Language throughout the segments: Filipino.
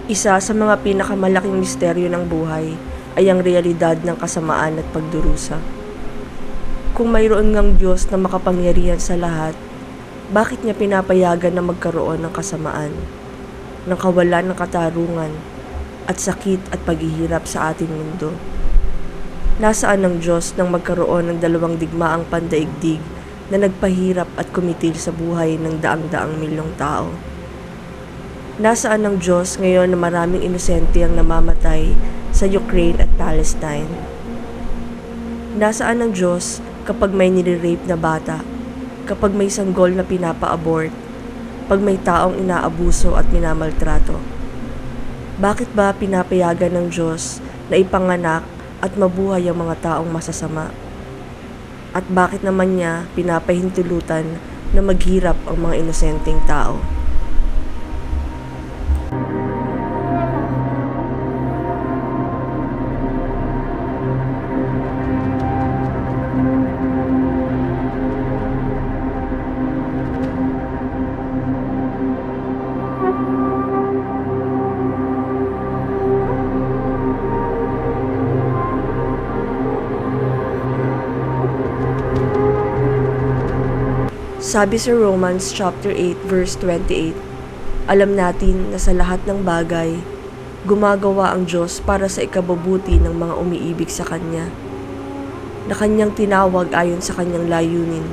Isa sa mga pinakamalaking misteryo ng buhay ay ang realidad ng kasamaan at pagdurusa. Kung mayroon ngang Diyos na makapangyarihan sa lahat, bakit niya pinapayagan na magkaroon ng kasamaan, ng kawalan ng katarungan, at sakit at paghihirap sa ating mundo? Nasaan ang Diyos nang magkaroon ng dalawang digmaang pandaigdig na nagpahirap at kumitil sa buhay ng daang-daang milyong tao? Nasaan ang Diyos ngayon na maraming inosente ang namamatay sa Ukraine at Palestine? Nasaan ang Diyos kapag may nire-rape na bata, kapag may sanggol na pinapa-abort, pag may taong inaabuso at minamaltrato? Bakit ba pinapayagan ng Diyos na ipanganak at mabuhay ang mga taong masasama? At bakit naman niya pinapahintulutan na maghirap ang mga inosenteng tao? Sabi sa Romans chapter 8 verse 28, alam natin na sa lahat ng bagay, gumagawa ang Diyos para sa ikabubuti ng mga umiibig sa Kanya, na Kanyang tinawag ayon sa Kanyang layunin.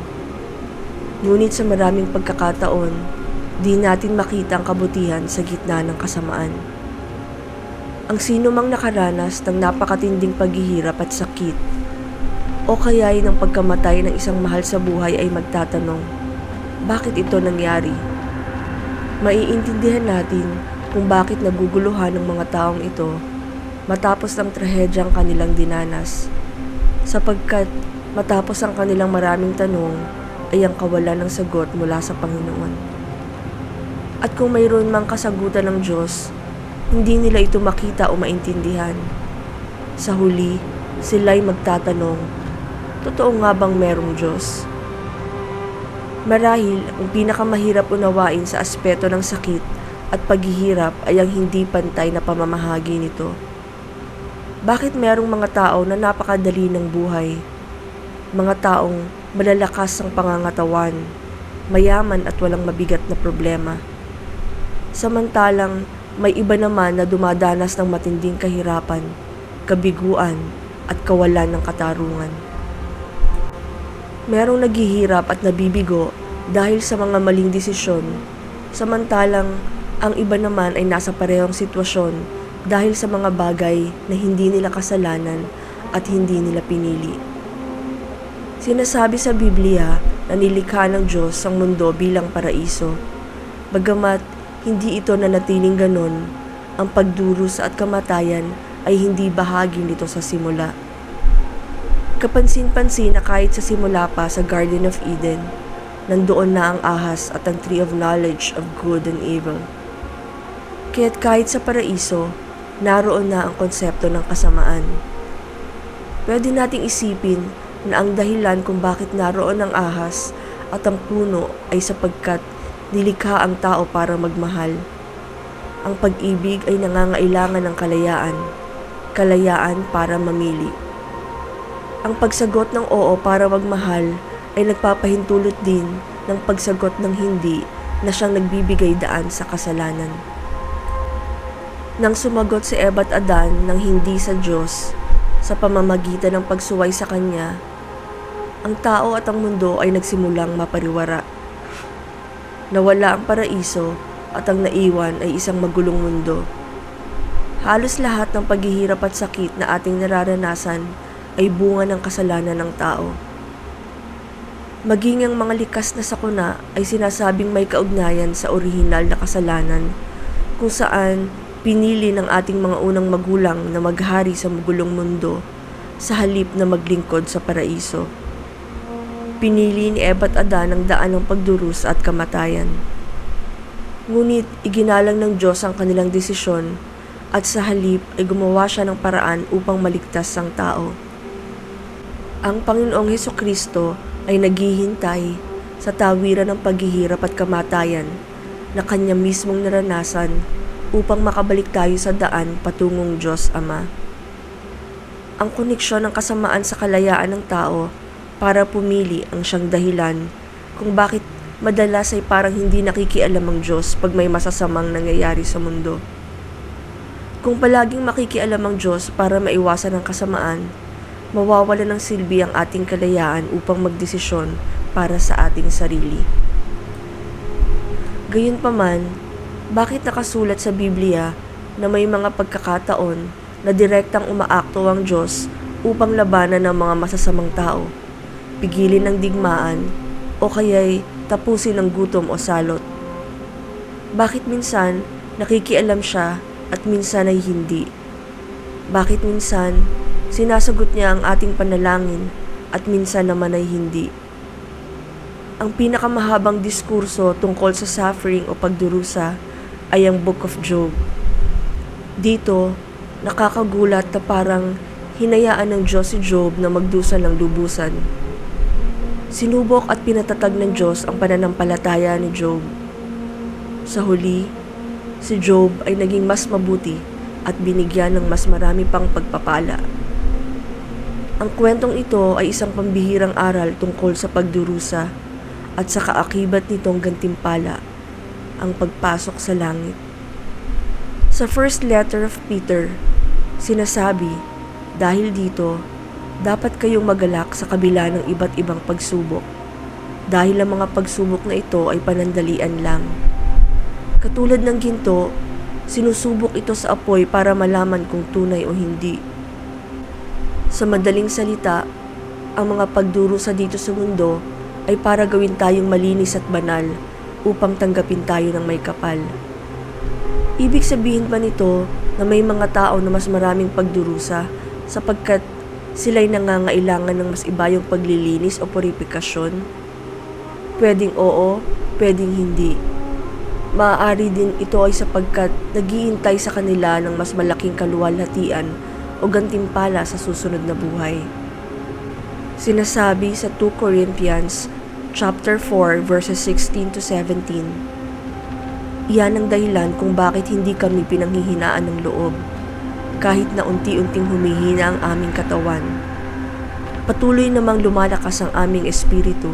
Ngunit sa maraming pagkakataon, di natin makita ang kabutihan sa gitna ng kasamaan. Ang sino mang nakaranas ng napakatinding paghihirap at sakit, o kaya'y ng pagkamatay ng isang mahal sa buhay ay magtatanong, bakit ito nangyari? Maiintindihan natin kung bakit naguguluhan ng mga taong ito matapos ang trahedyang kanilang dinanas, sapagkat matapos ang kanilang maraming tanong ay ang kawalan ng sagot mula sa Panginoon. At kung mayroon mang kasagutan ng Diyos, hindi nila ito makita o maintindihan. Sa huli, sila'y magtatanong, totoo nga bang merong Diyos? Marahil, ang pinakamahirap unawain sa aspeto ng sakit at paghihirap ay ang hindi pantay na pamamahagi nito. Bakit merong mga tao na napakadali ng buhay? Mga taong malalakas ang pangangatawan, mayaman at walang mabigat na problema. Samantalang, may iba naman na dumadanas ng matinding kahirapan, kabiguan at kawalan ng katarungan. Merong naghihirap at nabibigo dahil sa mga maling desisyon, samantalang ang iba naman ay nasa parehong sitwasyon dahil sa mga bagay na hindi nila kasalanan at hindi nila pinili. Sinasabi sa Biblia na nilikha ng Diyos ang mundo bilang paraiso. Bagamat hindi ito nanatiling ganon, ang pagdurusa at kamatayan ay hindi bahagi nito sa simula. Kapansin-pansin na kahit sa simula pa sa Garden of Eden, nandoon na ang ahas at ang Tree of Knowledge of Good and Evil. Kaya't kahit sa paraiso, naroon na ang konsepto ng kasamaan. Pwede nating isipin na ang dahilan kung bakit naroon ang ahas at ang puno ay sapagkat nilikha ang tao para magmahal. Ang pag-ibig ay nangangailangan ng kalayaan, kalayaan para mamili. Ang pagsagot ng oo para magmahal ay nagpapahintulot din ng pagsagot ng hindi na siyang nagbibigay daan sa kasalanan. Nang sumagot si Eva at Adan ng hindi sa Diyos sa pamamagitan ng pagsuway sa Kanya, ang tao at ang mundo ay nagsimulang mapariwara. Nawala ang paraiso at ang naiwan ay isang magulong mundo. Halos lahat ng paghihirap at sakit na ating nararanasan ay bunga ng kasalanan ng tao. Maging ang mga likas na sakuna ay sinasabing may kaugnayan sa orihinal na kasalanan kung saan pinili ng ating mga unang magulang na maghari sa magulong mundo sa halip na maglingkod sa paraiso. Pinili ni Eva at Adan ang daan ng pagdurusa at kamatayan. Ngunit iginalang ng Diyos ang kanilang desisyon at sa halip ay gumawa siya ng paraan upang maligtas ang tao. Ang Panginoong Hesukristo ay naghihintay sa tawiran ng paghihirap at kamatayan na Kanya mismong naranasan upang makabalik tayo sa daan patungong Diyos Ama. Ang koneksyon ng kasamaan sa kalayaan ng tao para pumili ang siyang dahilan kung bakit madalas ay parang hindi nakikialam ang Diyos pag may masasamang nangyayari sa mundo. Kung palaging makikialam ang Diyos para maiwasan ang kasamaan, mawawala ng silbi ang ating kalayaan upang magdesisyon para sa ating sarili. Gayunpaman, bakit nakasulat sa Biblia na may mga pagkakataon na direktang umaakto ang Diyos upang labanan ng mga masasamang tao, pigilin ng digmaan, o kaya'y tapusin ng gutom o salot? Bakit minsan nakikialam siya at minsan ay hindi? Bakit minsan sinasagot niya ang ating panalangin at minsan naman ay hindi? Ang pinakamahabang diskurso tungkol sa suffering o pagdurusa ay ang Book of Job. Dito, nakakagulat na parang hinayaan ng Diyos si Job na magdusa ng lubusan. Sinubok at pinatatag ng Diyos ang pananampalataya ni Job. Sa huli, si Job ay naging mas mabuti at binigyan ng mas marami pang pagpapala. Ang kwentong ito ay isang pambihirang aral tungkol sa pagdurusa at sa kaakibat nitong gantimpala, ang pagpasok sa langit. Sa first letter of Peter, sinasabi, dahil dito, dapat kayong magalak sa kabila ng iba't ibang pagsubok, dahil ang mga pagsubok na ito ay panandalian lang. Katulad ng ginto, sinusubok ito sa apoy para malaman kung tunay o hindi. Sa madaling salita, ang mga pagdurusa dito sa mundo ay para gawin tayong malinis at banal upang tanggapin tayo ng may kapal. Ibig sabihin ba nito na may mga tao na mas maraming pagdurusa sapagkat sila'y nangangailangan ng mas ibayong paglilinis o purifikasyon? Pwedeng oo, pwedeng hindi. Maaari din ito ay sapagkat naghihintay sa kanila ng mas malaking kaluwalhatian o gantimpala sa susunod na buhay. Sinasabi sa 2 Corinthians chapter 4 verses 16 to 17. Iyan ang dahilan kung bakit hindi kami pinanghihinaan ng loob, kahit na unti-unting humihina ang aming katawan. Patuloy namang lumalakas ang aming espiritu,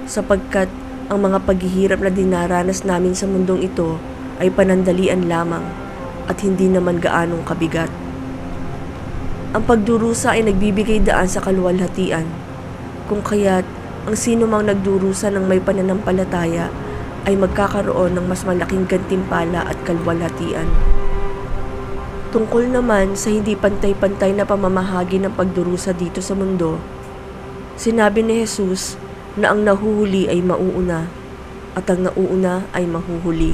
sapagkat ang mga paghihirap na dinaranas namin sa mundong ito ay panandalian lamang at hindi naman gaanong kabigat. Ang pagdurusa ay nagbibigay daan sa kaluwalhatian, kung kaya't ang sino mang nagdurusa ng may pananampalataya ay magkakaroon ng mas malaking gantimpala at kaluwalhatian. Tungkol naman sa hindi pantay-pantay na pamamahagi ng pagdurusa dito sa mundo, sinabi ni Jesus na ang nahuhuli ay mauuna at ang nauuna ay mahuhuli.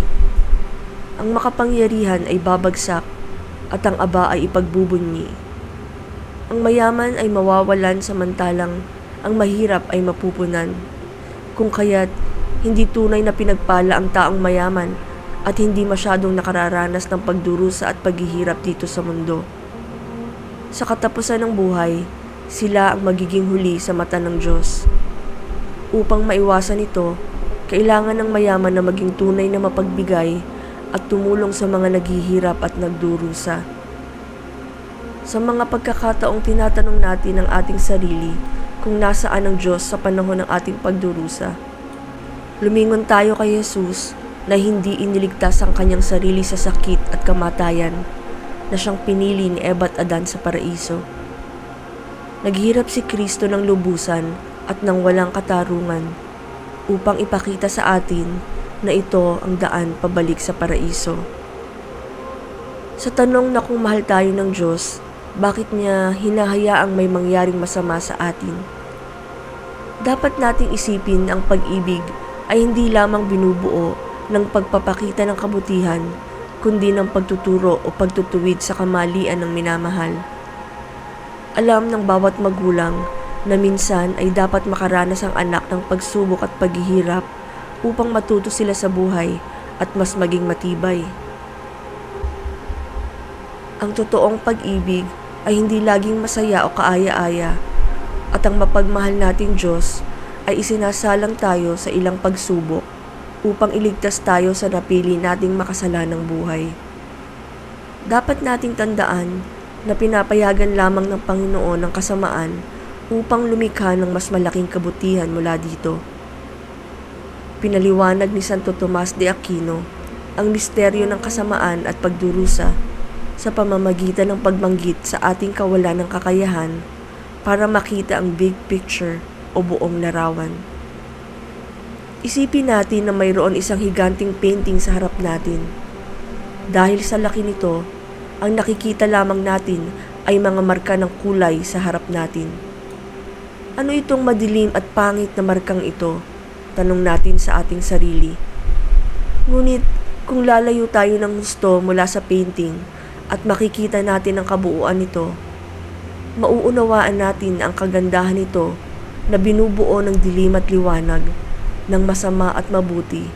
Ang makapangyarihan ay babagsak at ang aba ay ipagbubunyi. Ang mayaman ay mawawalan samantalang ang mahirap ay mapupunan, kung kaya't hindi tunay na pinagpala ang taong mayaman at hindi masyadong nakararanas ng pagdurusa at paghihirap dito sa mundo. Sa katapusan ng buhay, sila ang magiging huli sa mata ng Diyos. Upang maiwasan ito, kailangan ng mayaman na maging tunay na mapagbigay at tumulong sa mga naghihirap at nagdurusa. Sa mga pagkakataong tinatanong natin ang ating sarili kung nasaan ang Diyos sa panahon ng ating pagdurusa, lumingon tayo kay Jesus na hindi iniligtas ang kanyang sarili sa sakit at kamatayan na siyang pinili ni Eva at Adan sa paraiso. Naghirap si Kristo ng lubusan at ng walang katarungan upang ipakita sa atin na ito ang daan pabalik sa paraiso. Sa tanong na kung mahal tayo ng Diyos, bakit niya hinahayaang may mangyaring masama sa atin? Dapat nating isipin ang pag-ibig ay hindi lamang binubuo ng pagpapakita ng kabutihan, kundi ng pagtuturo o pagtutuwid sa kamalian ng minamahal. Alam ng bawat magulang na minsan ay dapat makaranas ang anak ng pagsubok at paghihirap upang matuto sila sa buhay at mas maging matibay. Ang totoong pag-ibig ay hindi laging masaya o kaaya-aya, at ang mapagmahal nating Diyos ay isinasalang tayo sa ilang pagsubok upang iligtas tayo sa napili nating makasalanang buhay. Dapat nating tandaan na pinapayagan lamang ng Panginoon ang kasamaan upang lumikha ng mas malaking kabutihan mula dito. Pinaliwanag ni Santo Tomas de Aquino ang misteryo ng kasamaan at pagdurusa sa pamamagitan ng pagbanggit sa ating kawalan ng kakayahan para makita ang big picture o buong larawan. Isipin natin na mayroon isang higanting painting sa harap natin. Dahil sa laki nito, ang nakikita lamang natin ay mga marka ng kulay sa harap natin. Ano itong madilim at pangit na markang ito? Tanong natin sa ating sarili. Ngunit kung lalayo tayo ng husto mula sa painting at makikita natin ang kabuuan nito, mauunawaan natin ang kagandahan nito na binubuo ng dilim at liwanag, ng masama at mabuti,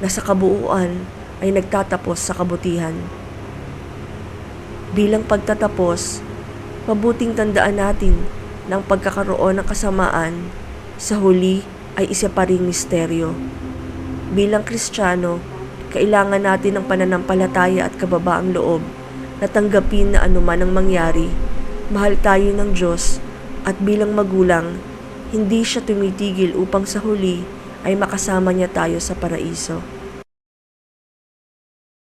na sa kabuuan ay nagtatapos sa kabutihan. Bilang pagtatapos, mabuting tandaan natin na ang pagkakaroon ng kasamaan sa huli ay isa pa ring misteryo. Bilang Kristiyano, kailangan natin ng pananampalataya at kababaang loob na tanggapin na anuman ang mangyari, mahal tayo ng Diyos at bilang magulang, hindi siya tumitigil upang sa huli ay makasama niya tayo sa paraiso.